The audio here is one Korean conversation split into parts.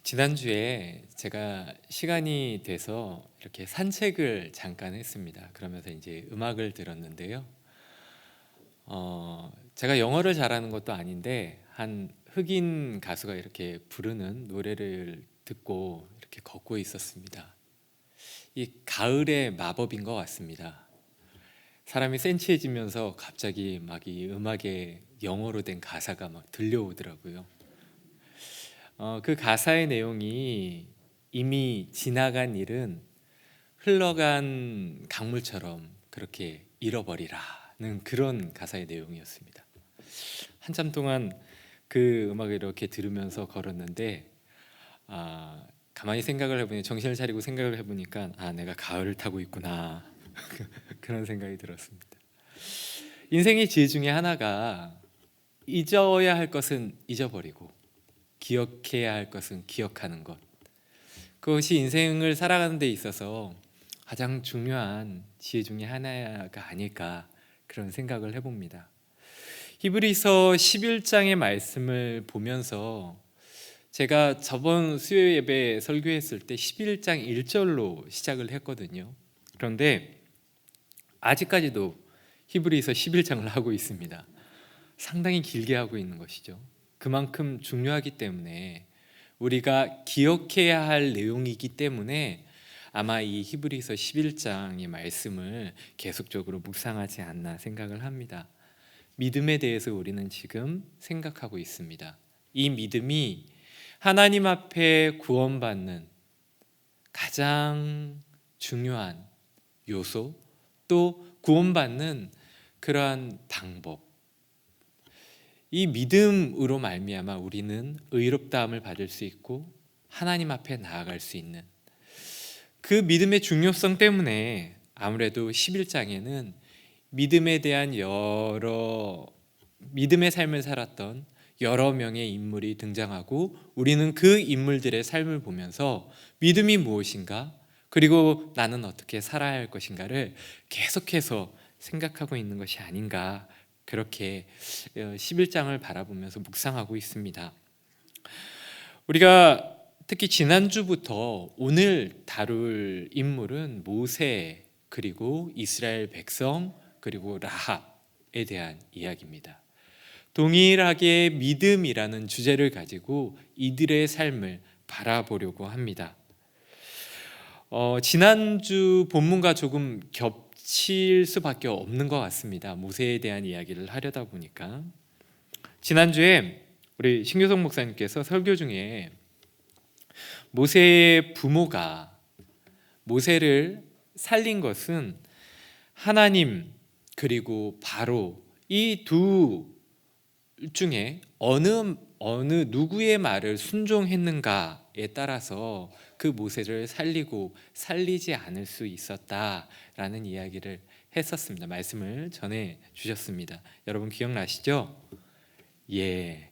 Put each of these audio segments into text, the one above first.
지난주에 제가 시간이 돼서 이렇게 산책을 잠깐 했습니다. 그러면서 이제 음악을 들었는데요. 제가 영어를 잘하는 것도 아닌데 한 흑인 가수가 이렇게 부르는 노래를 듣고 이렇게 걷고 있었습니다. 이 가을의 마법인 것 같습니다. 사람이 센치해지면서 갑자기 막 이 음악에 영어로 된 가사가 막 들려오더라고요. 그 가사의 내용이 이미 지나간 일은 흘러간 강물처럼 그렇게 잃어버리라는 그런 가사의 내용이었습니다. 한참 동안 그 음악을 이렇게 들으면서 걸었는데 가만히 생각을 해보니 정신을 차리고 생각을 해보니까 내가 가을을 타고 있구나 그런 생각이 들었습니다. 인생의 지혜 중에 하나가 잊어야 할 것은 잊어버리고 기억해야 할 것은 기억하는 것, 그것이 인생을 살아가는 데 있어서 가장 중요한 지혜 중에 하나가 아닐까 그런 생각을 해봅니다. 히브리서 11장의 말씀을 보면서 제가 저번 수요 예배 설교했을 때 11장 1절로 시작을 했거든요. 그런데 아직까지도 히브리서 11장을 하고 있습니다. 상당히 길게 하고 있는 것이죠. 그만큼 중요하기 때문에, 우리가 기억해야 할 내용이기 때문에 아마 이 히브리서 11장의 말씀을 계속적으로 묵상하지 않나 생각을 합니다. 믿음에 대해서 우리는 지금 생각하고 있습니다. 이 믿음이 하나님 앞에 구원받는 가장 중요한 요소, 또 구원받는 그러한 방법, 이 믿음으로 말미암아 우리는 의롭다함을 받을 수 있고 하나님 앞에 나아갈 수 있는, 그 믿음의 중요성 때문에 아무래도 11장에는 믿음에 대한 믿음의 삶을 살았던 여러 명의 인물이 등장하고, 우리는 그 인물들의 삶을 보면서 믿음이 무엇인가, 그리고 나는 어떻게 살아야 할 것인가를 계속해서 생각하고 있는 것이 아닌가, 그렇게 11장을 바라보면서 묵상하고 있습니다. 우리가 특히 지난주부터 오늘 다룰 인물은 모세, 그리고 이스라엘 백성, 그리고 라합에 대한 이야기입니다. 동일하게 믿음이라는 주제를 가지고 이들의 삶을 바라보려고 합니다. 지난주 본문과 조금 겹칠 수밖에 없는 것 같습니다. 모세에 대한 이야기를 하려다 보니까. 지난주에 우리 신교성 목사님께서 설교 중에 모세의 부모가 모세를 살린 것은 하나님 그리고 바로 이 두 중에 어느 누구의 말을 순종했는가에 따라서 그 모세를 살리고 살리지 않을 수 있었다라는 이야기를 했었습니다. 말씀을 전해 주셨습니다. 여러분 기억나시죠? 예,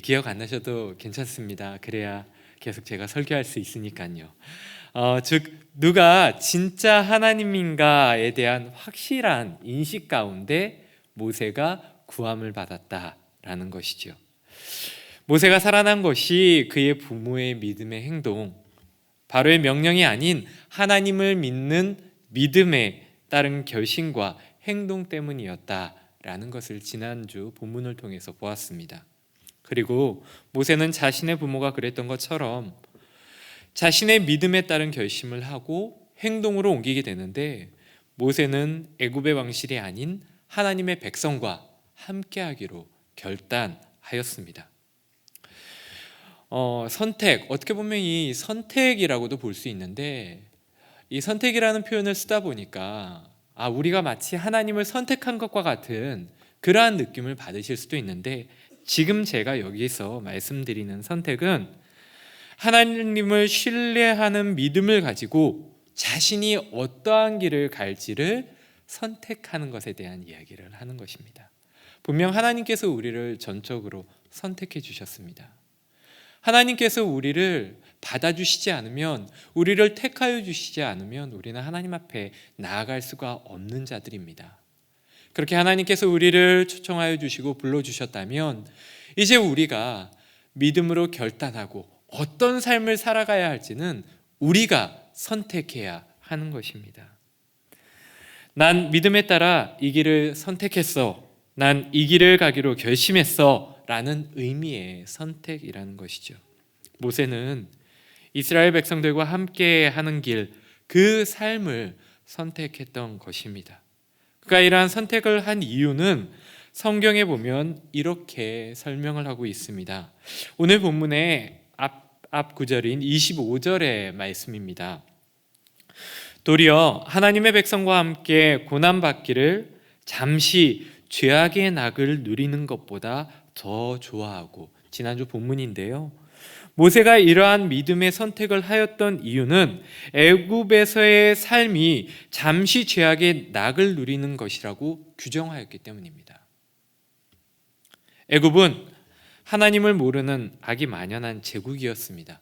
기억 안 나셔도 괜찮습니다. 그래야 계속 제가 설교할 수 있으니까요. 즉 누가 진짜 하나님인가에 대한 확실한 인식 가운데 모세가 구함을 받았다라는 것이죠. 모세가 살아난 것이 그의 부모의 믿음의 행동, 바로의 명령이 아닌 하나님을 믿는 믿음에 따른 결심과 행동 때문이었다라는 것을 지난주 본문을 통해서 보았습니다. 그리고 모세는 자신의 부모가 그랬던 것처럼 자신의 믿음에 따른 결심을 하고 행동으로 옮기게 되는데, 모세는 애굽의 왕실이 아닌 하나님의 백성과 함께하기로 결단하였습니다. 선택, 어떻게 보면 이 선택이라고도 볼 수 있는데, 이 선택이라는 표현을 쓰다 보니까 우리가 마치 하나님을 선택한 것과 같은 그러한 느낌을 받으실 수도 있는데, 지금 제가 여기서 말씀드리는 선택은 하나님을 신뢰하는 믿음을 가지고 자신이 어떠한 길을 갈지를 선택하는 것에 대한 이야기를 하는 것입니다. 분명 하나님께서 우리를 전적으로 선택해 주셨습니다. 하나님께서 우리를 받아주시지 않으면, 우리를 택하여 주시지 않으면 우리는 하나님 앞에 나아갈 수가 없는 자들입니다. 그렇게 하나님께서 우리를 초청하여 주시고 불러주셨다면, 이제 우리가 믿음으로 결단하고 어떤 삶을 살아가야 할지는 우리가 선택해야 하는 것입니다. 난 믿음에 따라 이 길을 선택했어. 난 이 길을 가기로 결심했어. 라는 의미의 선택이라는 것이죠. 모세는 이스라엘 백성들과 함께 하는 길, 그 삶을 선택했던 것입니다. 그가 이러한 선택을 한 이유는 성경에 보면 이렇게 설명을 하고 있습니다. 오늘 본문의 앞 구절인 25절의 말씀입니다. 도리어 하나님의 백성과 함께 고난받기를 잠시 죄악의 낙을 누리는 것보다 더 좋아하고, 지난주 본문인데요, 모세가 이러한 믿음의 선택을 하였던 이유는 애굽에서의 삶이 잠시 죄악의 낙을 누리는 것이라고 규정하였기 때문입니다. 애굽은 하나님을 모르는 악이 만연한 제국이었습니다.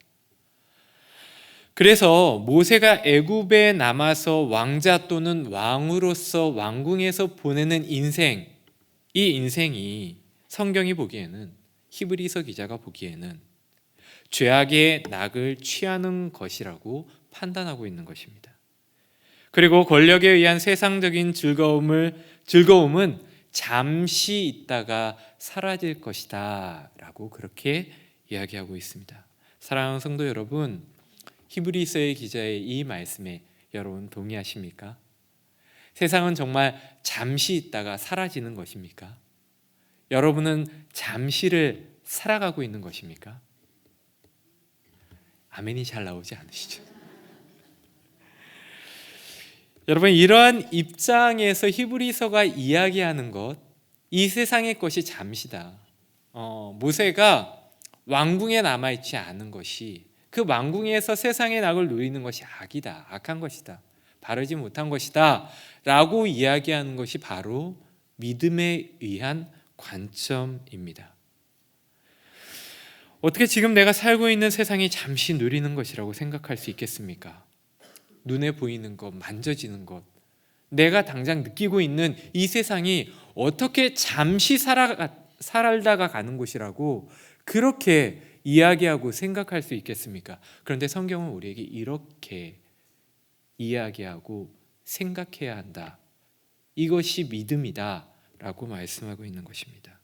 그래서 모세가 애굽에 남아서 왕자 또는 왕으로서 왕궁에서 보내는 인생, 이 인생이 성경이 보기에는, 히브리서 기자가 보기에는 죄악의 낙을 취하는 것이라고 판단하고 있는 것입니다. 그리고 권력에 의한 세상적인 즐거움은 잠시 있다가 사라질 것이다 라고 그렇게 이야기하고 있습니다. 사랑하는 성도 여러분, 히브리서의 기자의 이 말씀에 여러분 동의하십니까? 세상은 정말 잠시 있다가 사라지는 것입니까? 여러분은 잠시를 살아가고 있는 것입니까? 아멘이 잘 나오지 않으시죠? 여러분, 이러한 입장에서 히브리서가 이야기하는 것, 이 세상의 것이 잠시다. 모세가 왕궁에 남아있지 않은 것이, 그 왕궁에서 세상의 낙을 누리는 것이 악이다, 악한 것이다, 바르지 못한 것이다 라고 이야기하는 것이 바로 믿음에 의한 관점입니다. 어떻게 지금 내가 살고 있는 세상이 잠시 누리는 것이라고 생각할 수 있겠습니까? 눈에 보이는 것, 만져지는 것, 내가 당장 느끼고 있는 이 세상이 어떻게 잠시 살다가 가는 곳이라고 그렇게 이야기하고 생각할 수 있겠습니까? 그런데 성경은 우리에게 이렇게 이야기하고 생각해야 한다. 이것이 믿음이다 라고 말씀하고 있는 것입니다.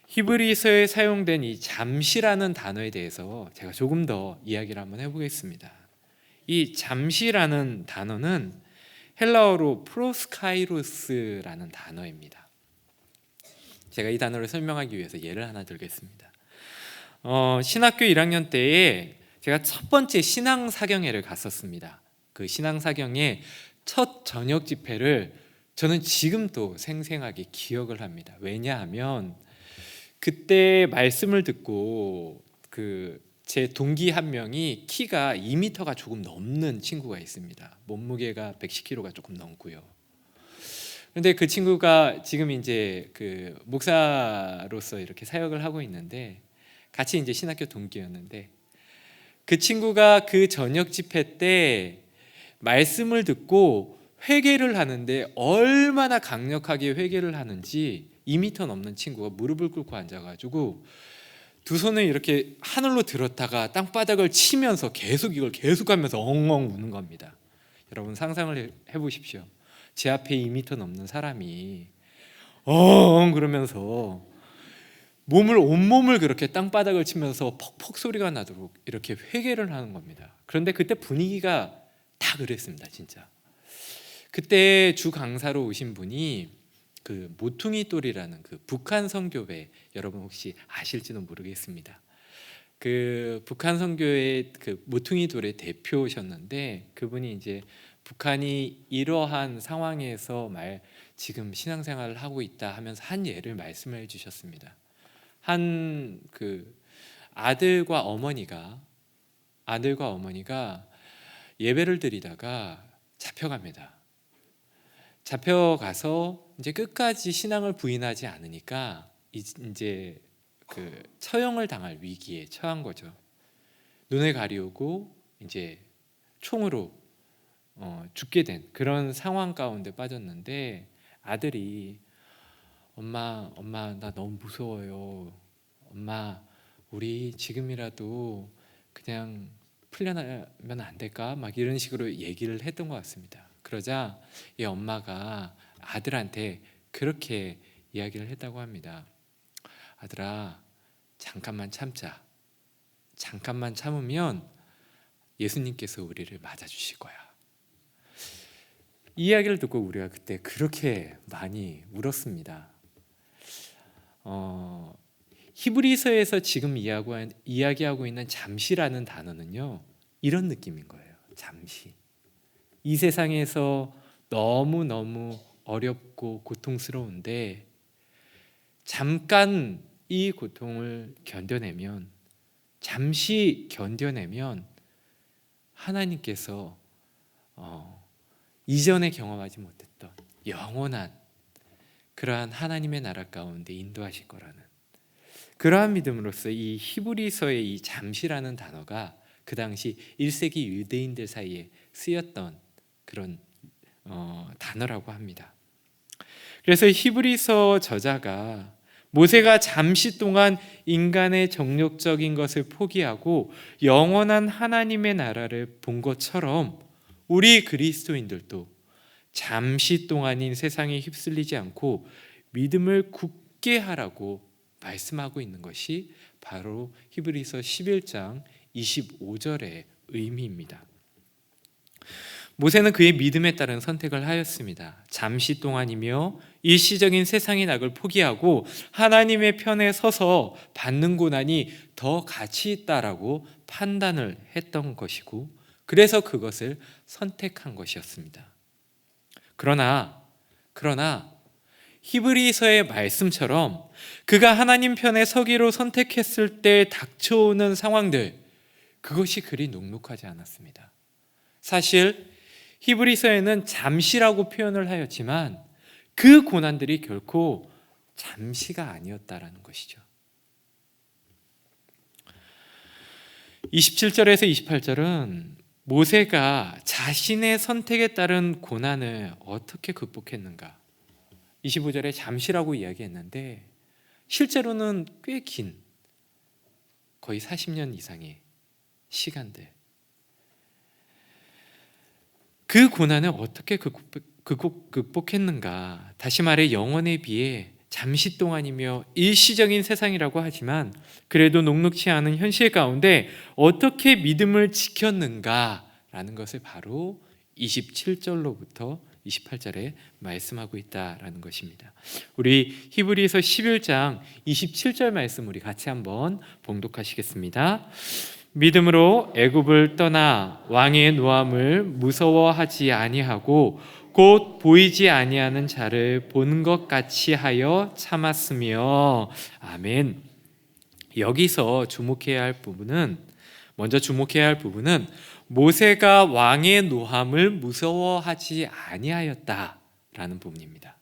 히브리서에 사용된 이 잠시라는 단어에 대해서 제가 조금 더 이야기를 한번 해보겠습니다. 이 잠시라는 단어는 헬라어로 프로스카이로스라는 단어입니다. 제가 이 단어를 설명하기 위해서 예를 하나 들겠습니다. 신학교 1학년 때에 제가 첫 번째 신앙사경회를 갔었습니다. 그 신앙사경회 첫 저녁 집회를 저는 지금도 생생하게 기억을 합니다. 왜냐하면 그때 말씀을 듣고 제 동기 한 명이 키가 2m가 조금 넘는 친구가 있습니다. 몸무게가 110kg가 조금 넘고요. 그런데 그 친구가 지금 이제 그 목사로서 이렇게 사역을 하고 있는데, 같이 이제 신학교 동기였는데, 그 친구가 그 저녁 집회 때 말씀을 듣고 회개를 하는데 얼마나 강력하게 회개를 하는지, 2m 넘는 친구가 무릎을 꿇고 앉아가지고 두 손을 이렇게 하늘로 들었다가 땅바닥을 치면서 이걸 계속하면서 엉엉 우는 겁니다. 여러분 상상을 해보십시오. 제 앞에 2m 넘는 사람이 엉 그러면서 온몸을 그렇게 땅바닥을 치면서 퍽퍽 소리가 나도록 이렇게 회개를 하는 겁니다. 그런데 그때 분위기가 다 그랬습니다. 진짜. 그때 주 강사로 오신 분이 그 모퉁이돌이라는 그 북한 선교회, 여러분 혹시 아실지는 모르겠습니다. 그 북한 선교회 그 모퉁이돌의 대표셨는데, 그분이 이제 북한이 이러한 상황에서 지금 신앙생활을 하고 있다 하면서 한 예를 말씀해 주셨습니다. 한 그 아들과 어머니가 예배를 드리다가 잡혀갑니다. 잡혀가서 이제 끝까지 신앙을 부인하지 않으니까 이제 그 처형을 당할 위기에 처한 거죠. 눈을 가리우고 이제 총으로 죽게 된 그런 상황 가운데 빠졌는데, 아들이 엄마 나 너무 무서워요. 엄마 우리 지금이라도 그냥 풀려나면 안 될까? 막 이런 식으로 얘기를 했던 것 같습니다. 그러자 이 엄마가 아들한테 그렇게 이야기를 했다고 합니다. 아들아, 잠깐만 참자. 잠깐만 참으면 예수님께서 우리를 맞아주실 거야. 이 이야기를 듣고 우리가 그때 그렇게 많이 울었습니다. 히브리서에서 지금 이야기하고 있는 잠시라는 단어는요, 이런 느낌인 거예요. 잠시. 이 세상에서 너무너무 어렵고 고통스러운데 잠깐 이 고통을 견뎌내면, 잠시 견뎌내면 하나님께서 이전에 경험하지 못했던 영원한 그러한 하나님의 나라 가운데 인도하실 거라는 그러한 믿음으로써 이 히브리서의 이 잠시라는 단어가 그 당시 1세기 유대인들 사이에 쓰였던 그런 단어라고 합니다. 그래서 히브리서 저자가 모세가 잠시 동안 인간의 정욕적인 것을 포기하고 영원한 하나님의 나라를 본 것처럼 우리 그리스도인들도 잠시 동안인 세상에 휩쓸리지 않고 믿음을 굳게 하라고 말씀하고 있는 것이 바로 히브리서 11장 25절의 의미입니다. 모세는 그의 믿음에 따른 선택을 하였습니다. 잠시 동안이며 일시적인 세상의 낙을 포기하고 하나님의 편에 서서 받는 고난이 더 가치 있다라고 판단을 했던 것이고, 그래서 그것을 선택한 것이었습니다. 그러나 히브리서의 말씀처럼 그가 하나님 편에 서기로 선택했을 때 닥쳐오는 상황들, 그것이 그리 녹록하지 않았습니다. 사실 히브리서에는 잠시라고 표현을 하였지만 그 고난들이 결코 잠시가 아니었다라는 것이죠. 27절에서 28절은 모세가 자신의 선택에 따른 고난을 어떻게 극복했는가, 25절에 잠시라고 이야기했는데 실제로는 꽤 긴, 거의 40년 이상의 시간들, 그 고난을 어떻게 극복했는가, 다시 말해 영원에 비해 잠시 동안이며 일시적인 세상이라고 하지만 그래도 녹록치 않은 현실 가운데 어떻게 믿음을 지켰는가라는 것을 바로 27절로부터 28절에 말씀하고 있다라는 것입니다. 우리 히브리서 11장 27절 말씀 우리 같이 한번 봉독하시겠습니다. 믿음으로 애굽을 떠나 왕의 노함을 무서워하지 아니하고 곧 보이지 아니하는 자를 보는 것 같이 하여 참았으며. 아멘. 여기서 먼저 주목해야 할 부분은 모세가 왕의 노함을 무서워하지 아니하였다라는 부분입니다.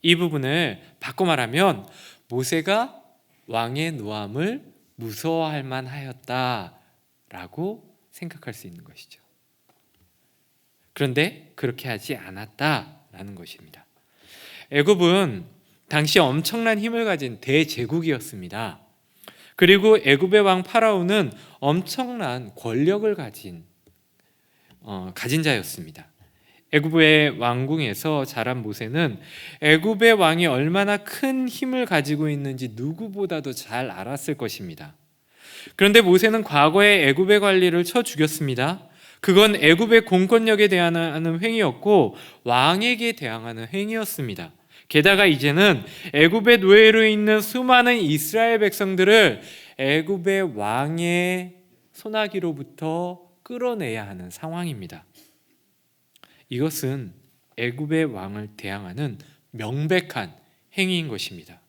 이 부분을 바꿔 말하면 모세가 왕의 노함을 무서워할 만하였다라고 생각할 수 있는 것이죠. 그런데 그렇게 하지 않았다라는 것입니다. 애굽은 당시 엄청난 힘을 가진 대제국이었습니다. 그리고 애굽의 왕 파라오는 엄청난 권력을 가진 자였습니다. 애굽의 왕궁에서 자란 모세는 애굽의 왕이 얼마나 큰 힘을 가지고 있는지 누구보다도 잘 알았을 것입니다. 그런데 모세는 과거에 애굽의 관리를 쳐 죽였습니다. 그건 애굽의 공권력에 대항하는 행위였고 왕에게 대항하는 행위였습니다. 게다가 이제는 애굽의 노예로 있는 수많은 이스라엘 백성들을 애굽의 왕의 손아귀로부터 끌어내야 하는 상황입니다. 이것은 애굽의 왕을 대항하는 명백한 행위인 것입니다.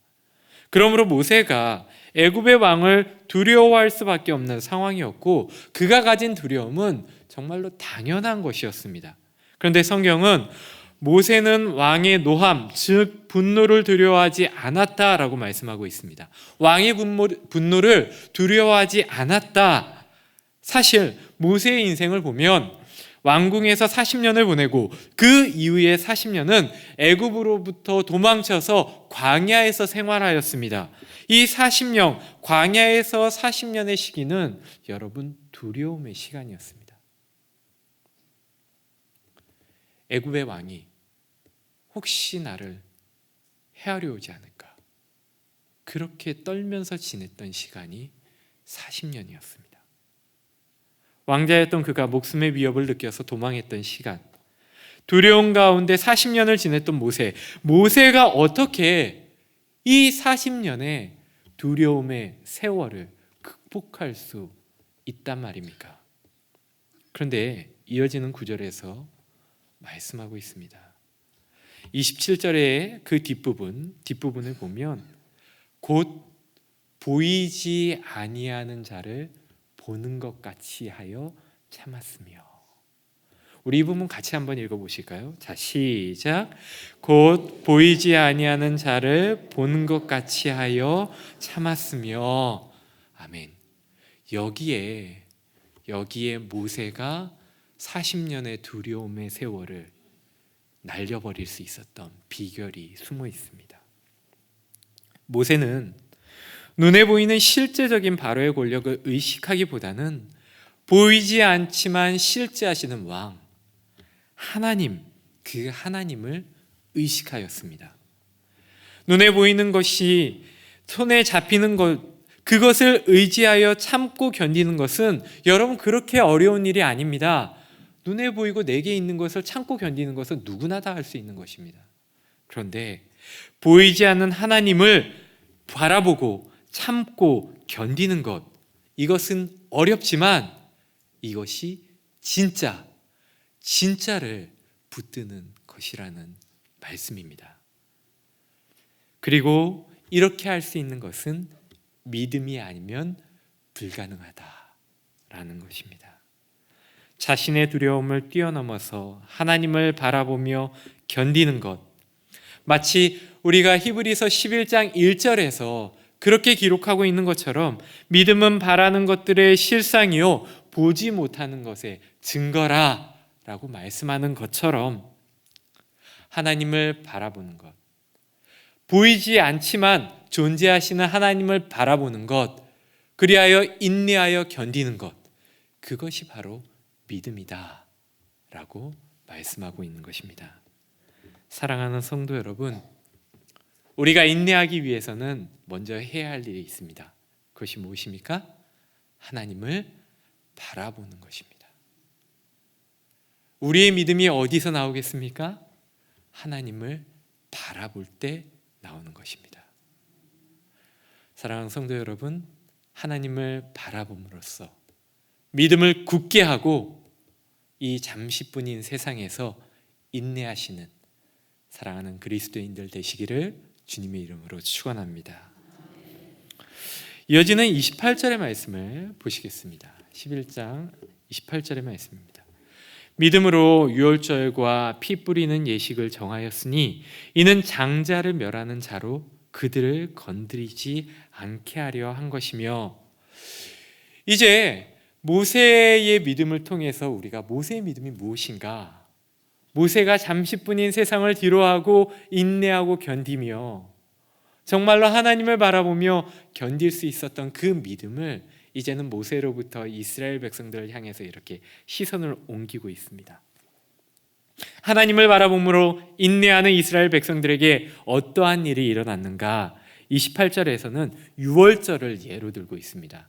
그러므로 모세가 애굽의 왕을 두려워할 수밖에 없는 상황이었고 그가 가진 두려움은 정말로 당연한 것이었습니다. 그런데 성경은 모세는 왕의 노함, 즉 분노를 두려워하지 않았다라고 말씀하고 있습니다. 왕의 분노를 두려워하지 않았다. 사실 모세의 인생을 보면 왕궁에서 40년을 보내고 그 이후에 40년은 애굽으로부터 도망쳐서 광야에서 생활하였습니다. 이 40년, 광야에서 40년의 시기는 여러분 두려움의 시간이었습니다. 애굽의 왕이 혹시 나를 헤아려 오지 않을까, 그렇게 떨면서 지냈던 시간이 40년이었습니다. 왕자였던 그가 목숨의 위협을 느껴서 도망했던 시간, 두려움 가운데 40년을 지냈던 모세가 어떻게 이 40년의 두려움의 세월을 극복할 수 있단 말입니까? 그런데 이어지는 구절에서 말씀하고 있습니다. 27절의 그 뒷부분을 보면 곧 보이지 아니하는 자를 보는 것 같이 하여 참았으며. 우리 이 부분 같이 한번 읽어보실까요? 자, 시작. 곧 보이지 아니하는 자를 보는 것 같이 하여 참았으며. 아멘. 여기에 모세가 40년의 두려움의 세월을 날려버릴 수 있었던 비결이 숨어 있습니다. 모세는 눈에 보이는 실제적인 바로의 권력을 의식하기보다는 보이지 않지만 실제하시는 왕, 하나님, 그 하나님을 의식하였습니다. 눈에 보이는 것이 손에 잡히는 것, 그것을 의지하여 참고 견디는 것은 여러분 그렇게 어려운 일이 아닙니다. 눈에 보이고 내게 있는 것을 참고 견디는 것은 누구나 다 할 수 있는 것입니다. 그런데 보이지 않는 하나님을 바라보고 참고 견디는 것, 이것은 어렵지만 이것이 진짜를 붙드는 것이라는 말씀입니다. 그리고 이렇게 할 수 있는 것은 믿음이 아니면 불가능하다라는 것입니다. 자신의 두려움을 뛰어넘어서 하나님을 바라보며 견디는 것, 마치 우리가 히브리서 11장 1절에서 그렇게 기록하고 있는 것처럼 믿음은 바라는 것들의 실상이요 보지 못하는 것의 증거라 라고 말씀하는 것처럼 하나님을 바라보는 것, 보이지 않지만 존재하시는 하나님을 바라보는 것, 그리하여 인내하여 견디는 것, 그것이 바로 믿음이다 라고 말씀하고 있는 것입니다. 사랑하는 성도 여러분, 우리가 인내하기 위해서는 먼저 해야 할 일이 있습니다. 그것이 무엇입니까? 하나님을 바라보는 것입니다. 우리의 믿음이 어디서 나오겠습니까? 하나님을 바라볼 때 나오는 것입니다. 사랑하는 성도 여러분, 하나님을 바라봄으로써 믿음을 굳게 하고 이 잠시뿐인 세상에서 인내하시는 사랑하는 그리스도인들 되시기를 주님의 이름으로 축원합니다. 이어지는 28절의 말씀을 보시겠습니다. 11장 28절의 말씀입니다. 믿음으로 유월절과 피 뿌리는 예식을 정하였으니 이는 장자를 멸하는 자로 그들을 건드리지 않게 하려 한 것이며. 이제 모세의 믿음을 통해서 우리가 모세의 믿음이 무엇인가, 모세가 잠시뿐인 세상을 뒤로하고 인내하고 견디며 정말로 하나님을 바라보며 견딜 수 있었던 그 믿음을 이제는 모세로부터 이스라엘 백성들을 향해서 이렇게 시선을 옮기고 있습니다. 하나님을 바라봄으로 인내하는 이스라엘 백성들에게 어떠한 일이 일어났는가? 28절에서는 유월절을 예로 들고 있습니다.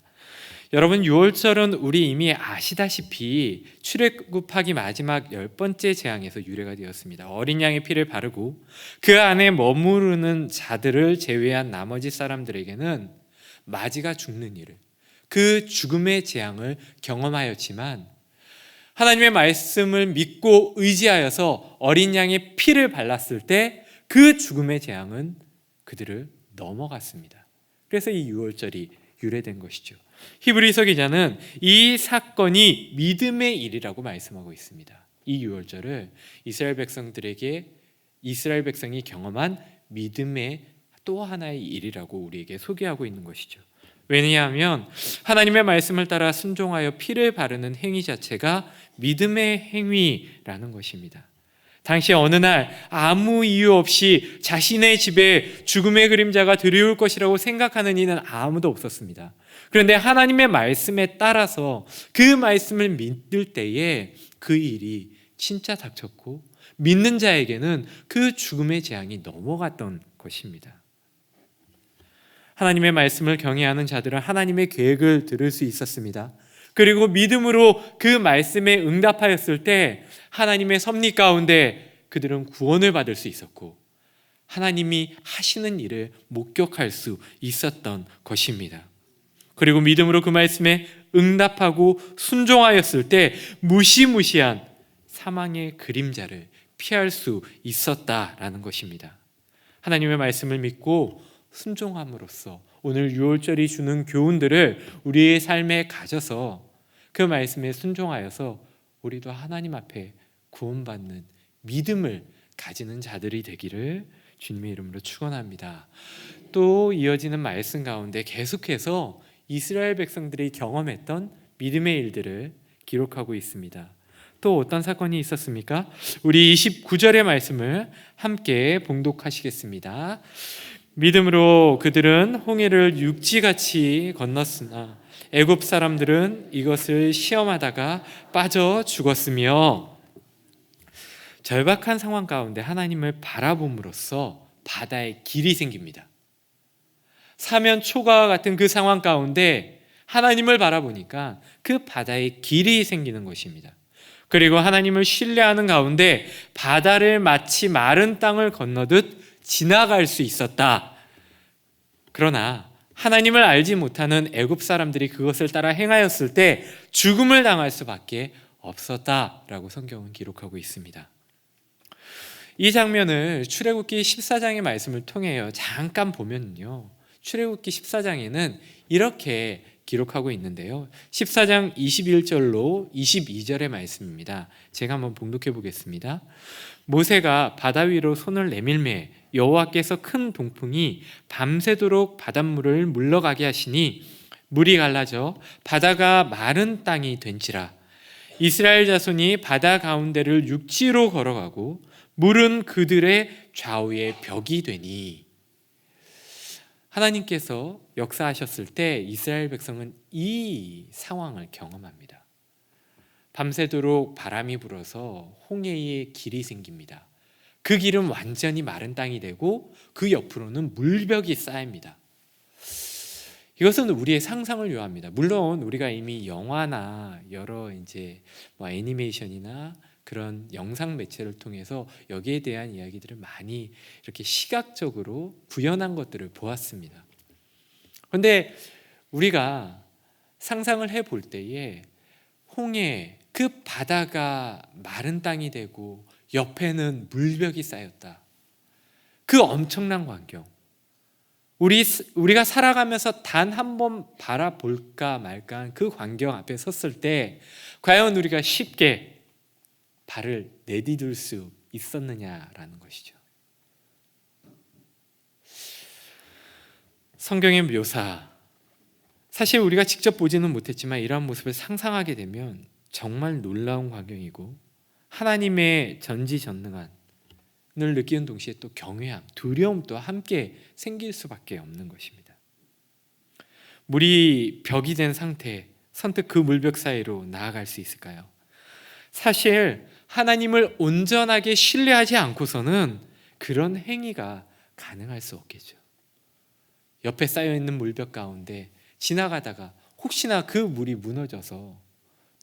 여러분, 유월절은 우리 이미 아시다시피 출애굽하기 마지막 10번째 재앙에서 유래가 되었습니다. 어린 양의 피를 바르고 그 안에 머무르는 자들을 제외한 나머지 사람들에게는 마지가 죽는 일을, 그 죽음의 재앙을 경험하였지만 하나님의 말씀을 믿고 의지하여서 어린 양의 피를 발랐을 때 그 죽음의 재앙은 그들을 넘어갔습니다. 그래서 이 유월절이 유래된 것이죠. 히브리서 기자는 이 사건이 믿음의 일이라고 말씀하고 있습니다. 이 유월절을 이스라엘 백성이 경험한 믿음의 또 하나의 일이라고 우리에게 소개하고 있는 것이죠. 왜냐하면 하나님의 말씀을 따라 순종하여 피를 바르는 행위 자체가 믿음의 행위라는 것입니다. 당시 어느 날 아무 이유 없이 자신의 집에 죽음의 그림자가 들이올 것이라고 생각하는 이는 아무도 없었습니다. 그런데 하나님의 말씀에 따라서 그 말씀을 믿을 때에 그 일이 진짜 닥쳤고 믿는 자에게는 그 죽음의 재앙이 넘어갔던 것입니다. 하나님의 말씀을 경외하는 자들은 하나님의 계획을 들을 수 있었습니다. 그리고 믿음으로 그 말씀에 응답하였을 때 하나님의 섭리 가운데 그들은 구원을 받을 수 있었고 하나님이 하시는 일을 목격할 수 있었던 것입니다. 그리고 믿음으로 그 말씀에 응답하고 순종하였을 때 무시무시한 사망의 그림자를 피할 수 있었다라는 것입니다. 하나님의 말씀을 믿고 순종함으로써 오늘 유월절이 주는 교훈들을 우리의 삶에 가져서 그 말씀에 순종하여서 우리도 하나님 앞에 구원받는 믿음을 가지는 자들이 되기를 주님의 이름으로 축원합니다. 또 이어지는 말씀 가운데 계속해서 이스라엘 백성들이 경험했던 믿음의 일들을 기록하고 있습니다. 또 어떤 사건이 있었습니까? 우리 29절의 말씀을 함께 봉독하시겠습니다. 믿음으로 그들은 홍해를 육지같이 건넜으나 애굽 사람들은 이것을 시험하다가 빠져 죽었으며, 절박한 상황 가운데 하나님을 바라봄으로써 바다에 길이 생깁니다. 사면 초가와 같은 그 상황 가운데 하나님을 바라보니까 그 바다에 길이 생기는 것입니다. 그리고 하나님을 신뢰하는 가운데 바다를 마치 마른 땅을 건너듯 지나갈 수 있었다. 그러나 하나님을 알지 못하는 애굽 사람들이 그것을 따라 행하였을 때 죽음을 당할 수밖에 없었다라고 성경은 기록하고 있습니다. 이 장면을 출애굽기 14장의 말씀을 통해요 잠깐 보면요, 출애굽기 14장에는 이렇게 기록하고 있는데요, 14장 21절로 22절의 말씀입니다. 제가 한번 봉독해 보겠습니다. 모세가 바다 위로 손을 내밀매 여호와께서 큰 동풍이 밤새도록 바닷물을 물러가게 하시니 물이 갈라져 바다가 마른 땅이 된지라. 이스라엘 자손이 바다 가운데를 육지로 걸어가고 물은 그들의 좌우에 벽이 되니. 하나님께서 역사하셨을 때 이스라엘 백성은 이 상황을 경험합니다. 밤새도록 바람이 불어서 홍해에 길이 생깁니다. 그 길은 완전히 마른 땅이 되고 그 옆으로는 물벽이 쌓입니다. 이것은 우리의 상상을 요합니다. 물론 우리가 이미 영화나 여러 애니메이션이나 그런 영상 매체를 통해서 여기에 대한 이야기들을 많이 이렇게 시각적으로 구현한 것들을 보았습니다. 그런데 우리가 상상을 해볼 때에 홍해, 그 바다가 마른 땅이 되고 옆에는 물벽이 쌓였다. 그 엄청난 광경. 우리가 살아가면서 단 한 번 바라볼까 말까 그 광경 앞에 섰을 때 과연 우리가 쉽게 발을 내디딜 수 있었느냐라는 것이죠. 성경의 묘사, 사실 우리가 직접 보지는 못했지만 이러한 모습을 상상하게 되면 정말 놀라운 광경이고 하나님의 전지전능함을 느끼는 동시에 또 경외함, 두려움도 함께 생길 수밖에 없는 것입니다. 물이 벽이 된 상태, 선뜻 그 물벽 사이로 나아갈 수 있을까요? 사실 하나님을 온전하게 신뢰하지 않고서는 그런 행위가 가능할 수 없겠죠. 옆에 쌓여있는 물벽 가운데 지나가다가 혹시나 그 물이 무너져서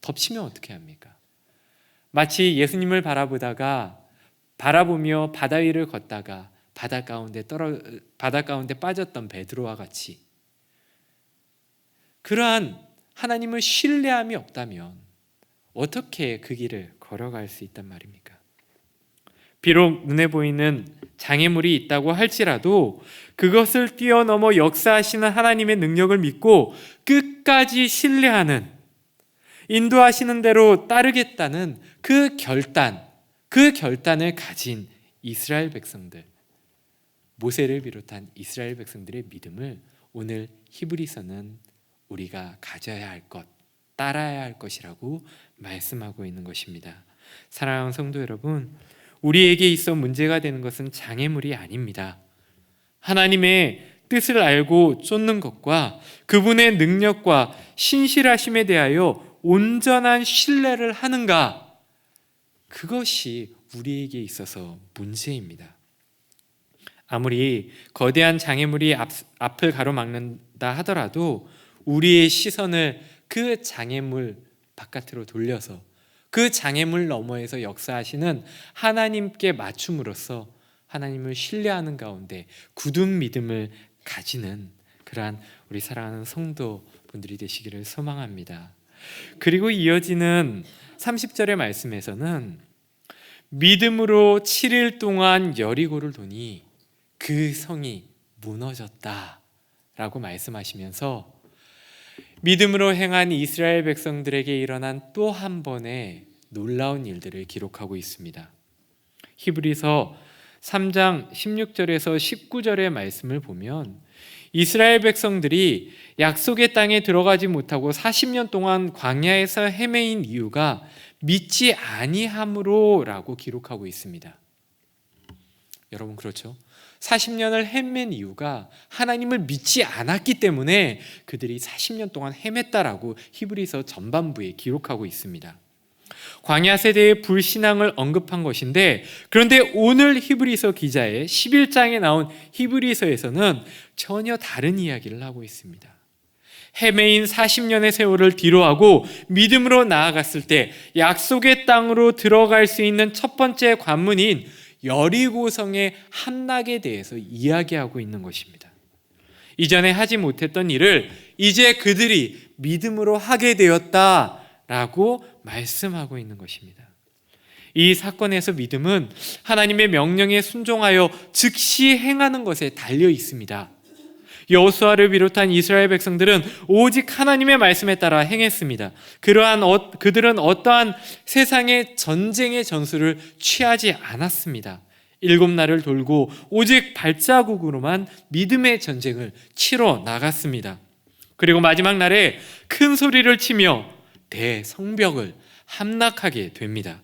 덮치면 어떻게 합니까? 마치 예수님을 바라보며 바다 위를 걷다가 바다 가운데 빠졌던 베드로와 같이 그러한 하나님을 신뢰함이 없다면 어떻게 그 길을 걸어갈 수 있단 말입니까? 비록 눈에 보이는 장애물이 있다고 할지라도 그것을 뛰어넘어 역사하시는 하나님의 능력을 믿고 끝까지 신뢰하는, 인도하시는 대로 따르겠다는 그 결단을 가진 이스라엘 백성들, 모세를 비롯한 이스라엘 백성들의 믿음을 오늘 히브리서는 우리가 가져야 할 것, 따라야 할 것이라고 말씀하고 있는 것입니다. 사랑하는 성도 여러분, 우리에게 있어 문제가 되는 것은 장애물이 아닙니다. 하나님의 뜻을 알고 쫓는 것과 그분의 능력과 신실하심에 대하여 온전한 신뢰를 하는가, 그것이 우리에게 있어서 문제입니다. 아무리 거대한 장애물이 앞을 가로막는다 하더라도 우리의 시선을 그 장애물 바깥으로 돌려서 그 장애물 너머에서 역사하시는 하나님께 맞춤으로써 하나님을 신뢰하는 가운데 굳은 믿음을 가지는 그러한 우리 사랑하는 성도분들이 되시기를 소망합니다. 그리고 이어지는 30절의 말씀에서는 믿음으로 7일 동안 여리고를 도니 그 성이 무너졌다라고 말씀하시면서 믿음으로 행한 이스라엘 백성들에게 일어난 또 한 번의 놀라운 일들을 기록하고 있습니다. 히브리서 3장 16절에서 19절의 말씀을 보면 이스라엘 백성들이 약속의 땅에 들어가지 못하고 40년 동안 광야에서 헤매인 이유가 믿지 아니함으로라고 기록하고 있습니다. 여러분, 그렇죠? 40년을 헤맨 이유가 하나님을 믿지 않았기 때문에 그들이 40년 동안 헤맸다라고 히브리서 전반부에 기록하고 있습니다. 광야 세대의 불신앙을 언급한 것인데, 그런데 오늘 히브리서 기자의 11장에 나온 히브리서에서는 전혀 다른 이야기를 하고 있습니다. 헤매인 40년의 세월을 뒤로하고 믿음으로 나아갔을 때 약속의 땅으로 들어갈 수 있는 첫 번째 관문인 여리고성의 함락에 대해서 이야기하고 있는 것입니다. 이전에 하지 못했던 일을 이제 그들이 믿음으로 하게 되었다라고 말씀하고 있는 것입니다. 이 사건에서 믿음은 하나님의 명령에 순종하여 즉시 행하는 것에 달려 있습니다. 여호수아를 비롯한 이스라엘 백성들은 오직 하나님의 말씀에 따라 행했습니다. 그들은 어떠한 세상의 전쟁의 전술을 취하지 않았습니다. 7날을 돌고 오직 발자국으로만 믿음의 전쟁을 치러 나갔습니다. 그리고 마지막 날에 큰 소리를 치며 대성벽을 함락하게 됩니다.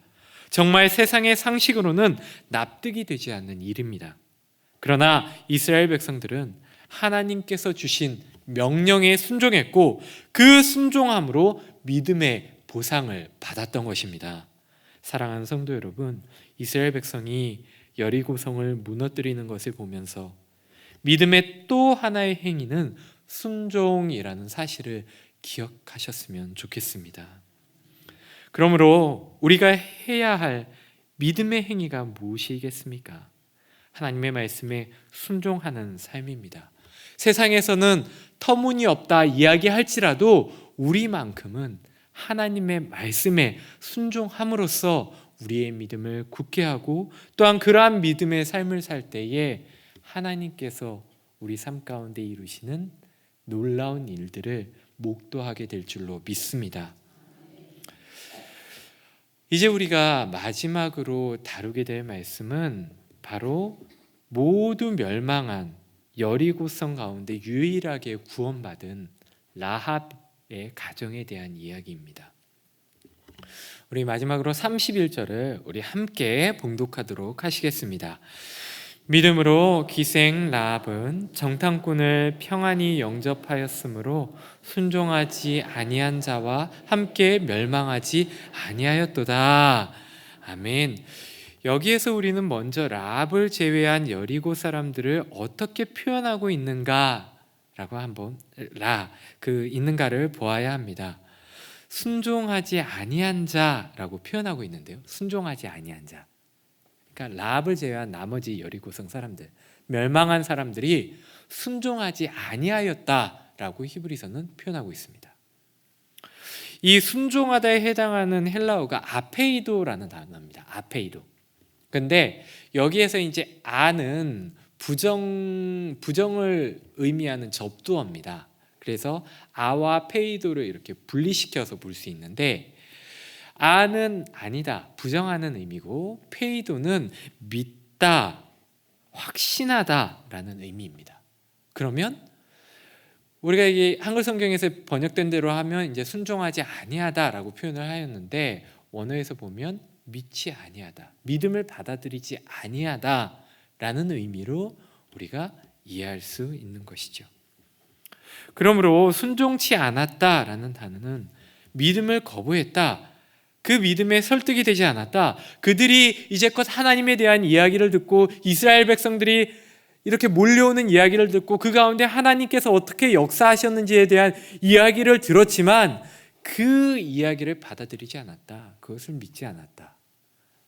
정말 세상의 상식으로는 납득이 되지 않는 일입니다. 그러나 이스라엘 백성들은 하나님께서 주신 명령에 순종했고 그 순종함으로 믿음의 보상을 받았던 것입니다. 사랑하는 성도 여러분, 이스라엘 백성이 여리고성을 무너뜨리는 것을 보면서 믿음의 또 하나의 행위는 순종이라는 사실을 기억하셨으면 좋겠습니다. 그러므로 우리가 해야 할 믿음의 행위가 무엇이겠습니까? 하나님의 말씀에 순종하는 삶입니다. 세상에서는 터무니없다 이야기할지라도 우리만큼은 하나님의 말씀에 순종함으로써 우리의 믿음을 굳게 하고 또한 그러한 믿음의 삶을 살 때에 하나님께서 우리 삶 가운데 이루시는 놀라운 일들을 목도하게 될 줄로 믿습니다. 이제 우리가 마지막으로 다루게 될 말씀은 바로 모두 멸망한 여리고성 가운데 유일하게 구원받은 라합의 가정에 대한 이야기입니다. 우리 마지막으로 31절을 우리 함께 봉독하도록 하시겠습니다. 믿음으로 기생 라합은 정탐꾼을 평안히 영접하였으므로 순종하지 아니한 자와 함께 멸망하지 아니하였도다. 아멘. 여기에서 우리는 먼저 라합을 제외한 여리고 사람들을 어떻게 표현하고 있는가라고 한번 있는가를 보아야 합니다. 순종하지 아니한 자라고 표현하고 있는데요. 순종하지 아니한 자. 그러니까 라합을 제외한 나머지 여리고성 사람들, 멸망한 사람들이 순종하지 아니하였다라고 히브리서는 표현하고 있습니다. 이 순종하다에 해당하는 헬라어가 아페이도라는 단어입니다. 아페이도. 근데 여기에서 이제 아는 부정을 의미하는 접두어입니다. 그래서 아와 페이도를 이렇게 분리시켜서 볼 수 있는데, 아는 아니다, 부정하는 의미고, 페이도는 믿다, 확신하다라는 의미입니다. 그러면 우리가 이게 한글 성경에서 번역된 대로 하면 이제 순종하지 아니하다라고 표현을 하였는데, 원어에서 보면 믿지 아니하다, 믿음을 받아들이지 아니하다라는 의미로 우리가 이해할 수 있는 것이죠. 그러므로 순종치 않았다라는 단어는 믿음을 거부했다, 그 믿음에 설득이 되지 않았다, 그들이 이제껏 하나님에 대한 이야기를 듣고 이스라엘 백성들이 이렇게 몰려오는 이야기를 듣고 그 가운데 하나님께서 어떻게 역사하셨는지에 대한 이야기를 들었지만 그 이야기를 받아들이지 않았다, 그것을 믿지 않았다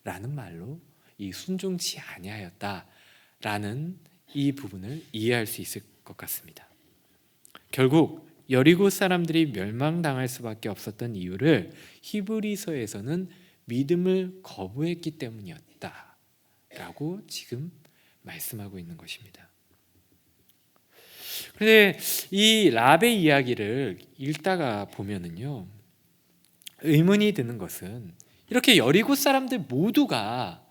라는 말로 이 순종치 아니하였다라는 이 부분을 이해할 수 있을 것 같습니다. 결국 여리고 사람들이 멸망당할 수밖에 없었던 이유를 히브리서에서는 믿음을 거부했기 때문이었다라고 지금 말씀하고 있는 것입니다. 그런데 이 랍의 이야기를 읽다가 보면은요, 의문이 드는 것은 이렇게 여리고 사람들 모두가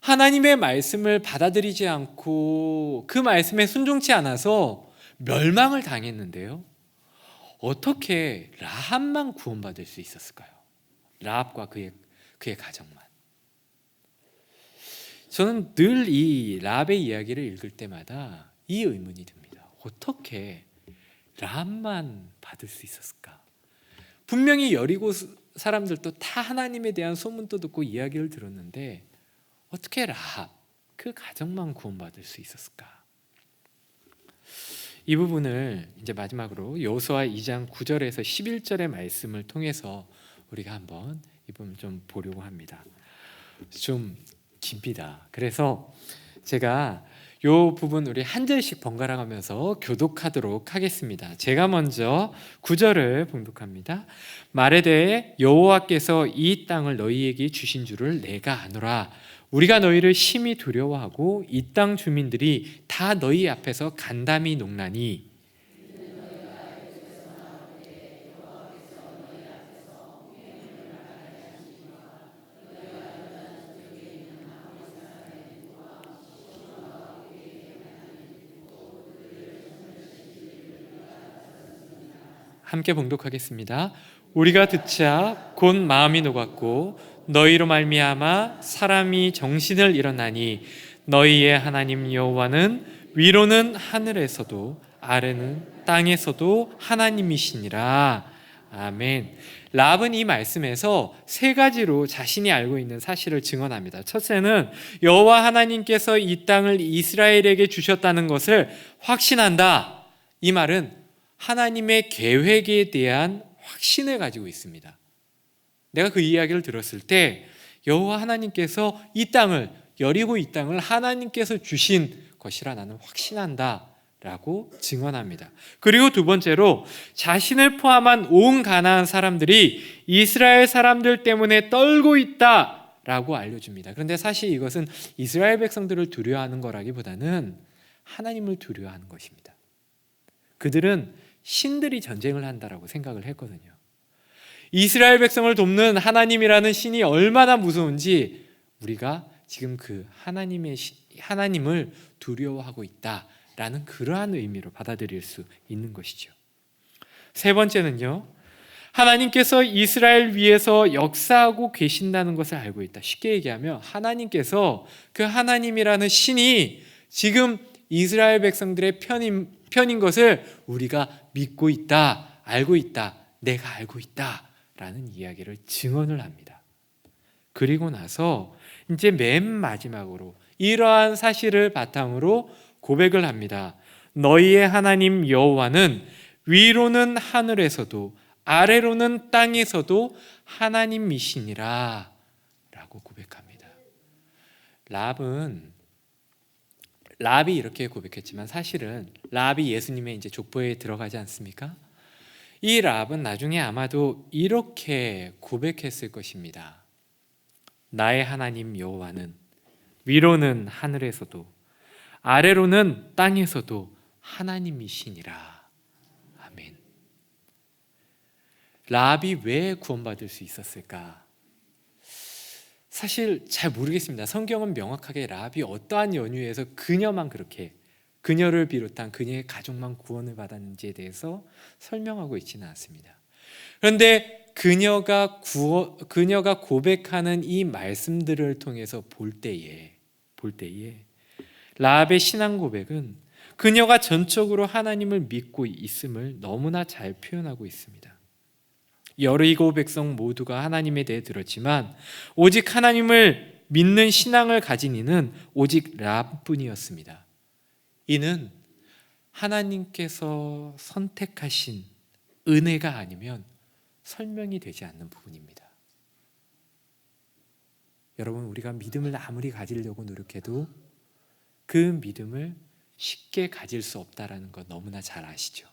하나님의 말씀을 받아들이지 않고 그 말씀에 순종치 않아서 멸망을 당했는데요, 어떻게 라합만 구원받을 수 있었을까요? 라합과 그의 가정만. 저는 늘 이 라합의 이야기를 읽을 때마다 이 의문이 듭니다. 어떻게 라합만 받을 수 있었을까? 분명히 여리고 사람들도 다 하나님에 대한 소문도 듣고 이야기를 들었는데 어떻게 라합, 그 가정만 구원받을 수 있었을까? 이 부분을 이제 마지막으로 여호수아 2장 9절에서 11절의 말씀을 통해서 우리가 한번 이 부분을 좀 보려고 합니다. 좀 깁니다. 그래서 제가 이 부분 우리 한 절씩 번갈아 가면서 교독하도록 하겠습니다. 제가 먼저 9절을 봉독합니다. 말하되 여호와께서 이 땅을 너희에게 주신 줄을 내가 아노라. 우리가 너희를 심히 두려워하고 이 땅 주민들이 다 너희 앞에서 간담이 농나니 함께 봉독하겠습니다. 우리가 듣자 곧 마음이 녹았고 너희로 말미암아 사람이 정신을 잃었나니 너희의 하나님 여호와는 위로는 하늘에서도 아래는 땅에서도 하나님이시니라. 아멘. 랍은 이 말씀에서 세 가지로 자신이 알고 있는 사실을 증언합니다. 첫째는 여호와 하나님께서 이 땅을 이스라엘에게 주셨다는 것을 확신한다. 이 말은 하나님의 계획에 대한 확신을 가지고 있습니다. 내가 그 이야기를 들었을 때 여호와 하나님께서 이 땅을, 여리고 이 땅을 하나님께서 주신 것이라 나는 확신한다 라고 증언합니다. 그리고 두 번째로 자신을 포함한 온 가나안 사람들이 이스라엘 사람들 때문에 떨고 있다 라고 알려줍니다. 그런데 사실 이것은 이스라엘 백성들을 두려워하는 거라기보다는 하나님을 두려워하는 것입니다. 그들은 신들이 전쟁을 한다라고 생각을 했거든요. 이스라엘 백성을 돕는 하나님이라는 신이 얼마나 무서운지 우리가 지금 그 하나님을 두려워하고 있다라는 그러한 의미로 받아들일 수 있는 것이죠. 세 번째는요, 하나님께서 이스라엘 위에서 역사하고 계신다는 것을 알고 있다. 쉽게 얘기하면 하나님께서, 그 하나님이라는 신이 지금 이스라엘 백성들의 편인 것을 우리가 믿고 있다, 알고 있다, 내가 알고 있다 라는 이야기를 증언을 합니다. 그리고 나서 이제 맨 마지막으로 이러한 사실을 바탕으로 고백을 합니다. 너희의 하나님 여호와는 위로는 하늘에서도 아래로는 땅에서도 하나님이시니라 라고 고백합니다. 랍이 이렇게 고백했지만 사실은 랍이 예수님의 이제 족보에 들어가지 않습니까? 이 랍은 나중에 아마도 이렇게 고백했을 것입니다. 나의 하나님 여호와는 위로는 하늘에서도 아래로는 땅에서도 하나님이시니라. 아멘. 랍이 왜 구원받을 수 있었을까? 사실 잘 모르겠습니다. 성경은 명확하게 랍이 어떠한 연유에서 그녀를 비롯한 그녀의 가족만 구원을 받았는지에 대해서 설명하고 있지는 않습니다. 그런데 그녀가 고백하는 이 말씀들을 통해서 볼 때에 라합의 신앙 고백은 그녀가 전적으로 하나님을 믿고 있음을 너무나 잘 표현하고 있습니다. 여리고 백성 모두가 하나님에 대해 들었지만 오직 하나님을 믿는 신앙을 가진 이는 오직 라합뿐이었습니다. 이는 하나님께서 선택하신 은혜가 아니면 설명이 되지 않는 부분입니다. 여러분, 우리가 믿음을 아무리 가지려고 노력해도 그 믿음을 쉽게 가질 수 없다라는 거 너무나 잘 아시죠?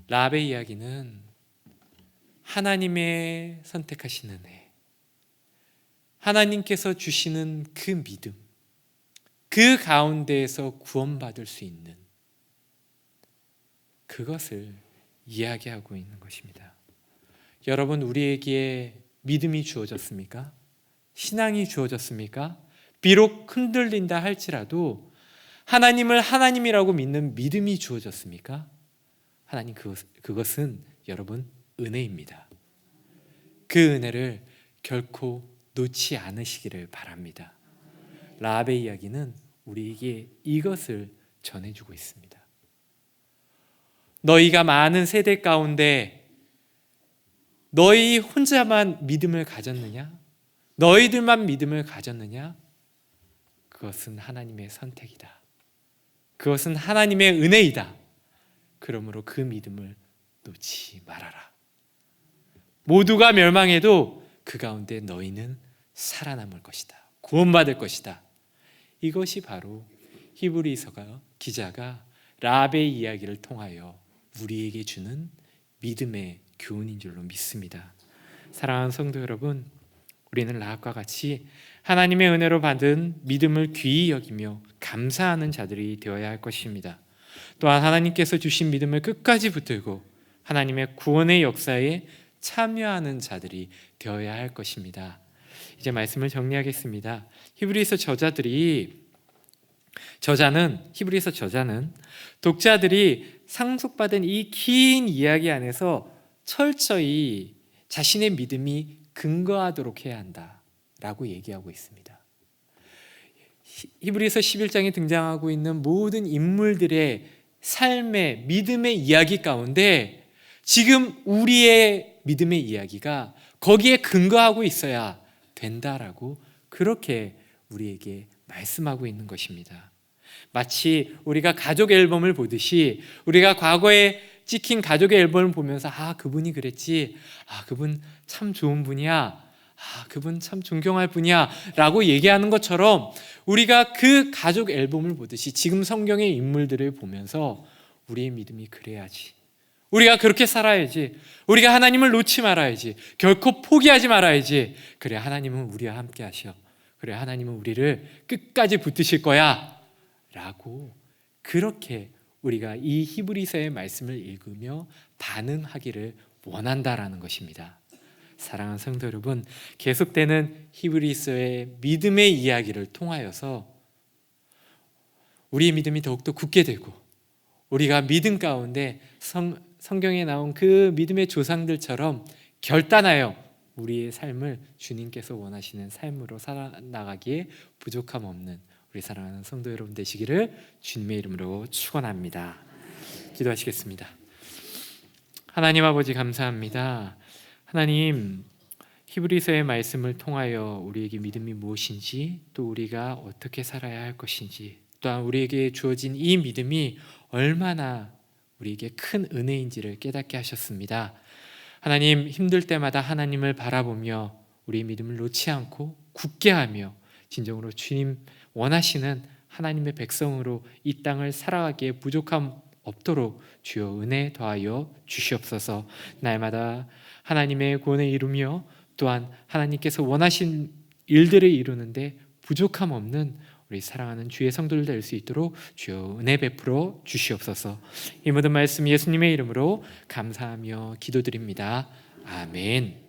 라합의 이야기는 하나님의 선택하신 은혜, 하나님께서 주시는 그 믿음, 그 가운데에서 구원받을 수 있는 그것을 이야기하고 있는 것입니다. 여러분, 우리에게 믿음이 주어졌습니까? 신앙이 주어졌습니까? 비록 흔들린다 할지라도 하나님을 하나님이라고 믿는 믿음이 주어졌습니까? 하나님, 그것은 여러분 은혜입니다. 그 은혜를 결코 놓지 않으시기를 바랍니다. 라합의 이야기는 우리에게 이것을 전해주고 있습니다. 너희가 많은 세대 가운데 너희 혼자만 믿음을 가졌느냐? 너희들만 믿음을 가졌느냐? 그것은 하나님의 선택이다. 그것은 하나님의 은혜이다. 그러므로 그 믿음을 놓지 말아라. 모두가 멸망해도 그 가운데 너희는 살아남을 것이다. 구원받을 것이다. 이것이 바로 히브리서가 기자가 라합의 이야기를 통하여 우리에게 주는 믿음의 교훈인 줄로 믿습니다. 사랑하는 성도 여러분, 우리는 라합과 같이 하나님의 은혜로 받은 믿음을 귀히 여기며 감사하는 자들이 되어야 할 것입니다. 또한 하나님께서 주신 믿음을 끝까지 붙들고 하나님의 구원의 역사에 참여하는 자들이 되어야 할 것입니다. 이제 말씀을 정리하겠습니다. 히브리서 저자는 독자들이 상속받은 이 긴 이야기 안에서 철저히 자신의 믿음이 근거하도록 해야 한다라고 얘기하고 있습니다. 히브리서 11장에 등장하고 있는 모든 인물들의 삶의 믿음의 이야기 가운데 지금 우리의 믿음의 이야기가 거기에 근거하고 있어야 된다라고 그렇게 우리에게 말씀하고 있는 것입니다. 마치 우리가 가족 앨범을 보듯이 우리가 과거에 찍힌 가족의 앨범을 보면서 그분이 그랬지, 그분 참 좋은 분이야, 그분 참 존경할 분이야 라고 얘기하는 것처럼 우리가 그 가족 앨범을 보듯이 지금 성경의 인물들을 보면서 우리의 믿음이 그래야지, 우리가 그렇게 살아야지, 우리가 하나님을 놓지 말아야지, 결코 포기하지 말아야지, 그래 하나님은 우리와 함께 하셔, 그래 하나님은 우리를 끝까지 붙드실 거야 라고 그렇게 우리가 이 히브리서의 말씀을 읽으며 반응하기를 원한다라는 것입니다. 사랑하는 성도 여러분, 계속되는 히브리서의 믿음의 이야기를 통하여서 우리의 믿음이 더욱더 굳게 되고 우리가 믿음 가운데 성경에 나온 그 믿음의 조상들처럼 결단하여 우리의 삶을 주님께서 원하시는 삶으로 살아나가기에 부족함 없는 우리 사랑하는 성도 여러분 되시기를 주님의 이름으로 축원합니다. 기도하시겠습니다. 하나님 아버지 감사합니다. 하나님, 히브리서의 말씀을 통하여 우리에게 믿음이 무엇인지, 또 우리가 어떻게 살아야 할 것인지, 또한 우리에게 주어진 이 믿음이 얼마나 우리에게 큰 은혜인지를 깨닫게 하셨습니다. 하나님, 힘들 때마다 하나님을 바라보며 우리의 믿음을 놓지 않고 굳게 하며 진정으로 주님 원하시는 하나님의 백성으로 이 땅을 살아가기에 부족함 없도록 주여 은혜 더하여 주시옵소서. 날마다 하나님의 구원을 이루며 또한 하나님께서 원하신 일들을 이루는데 부족함 없는 우리 사랑하는 주의 성도들 될 수 있도록 주여 은혜 베풀어 주시옵소서. 이 모든 말씀 예수님의 이름으로 감사하며 기도드립니다. 아멘.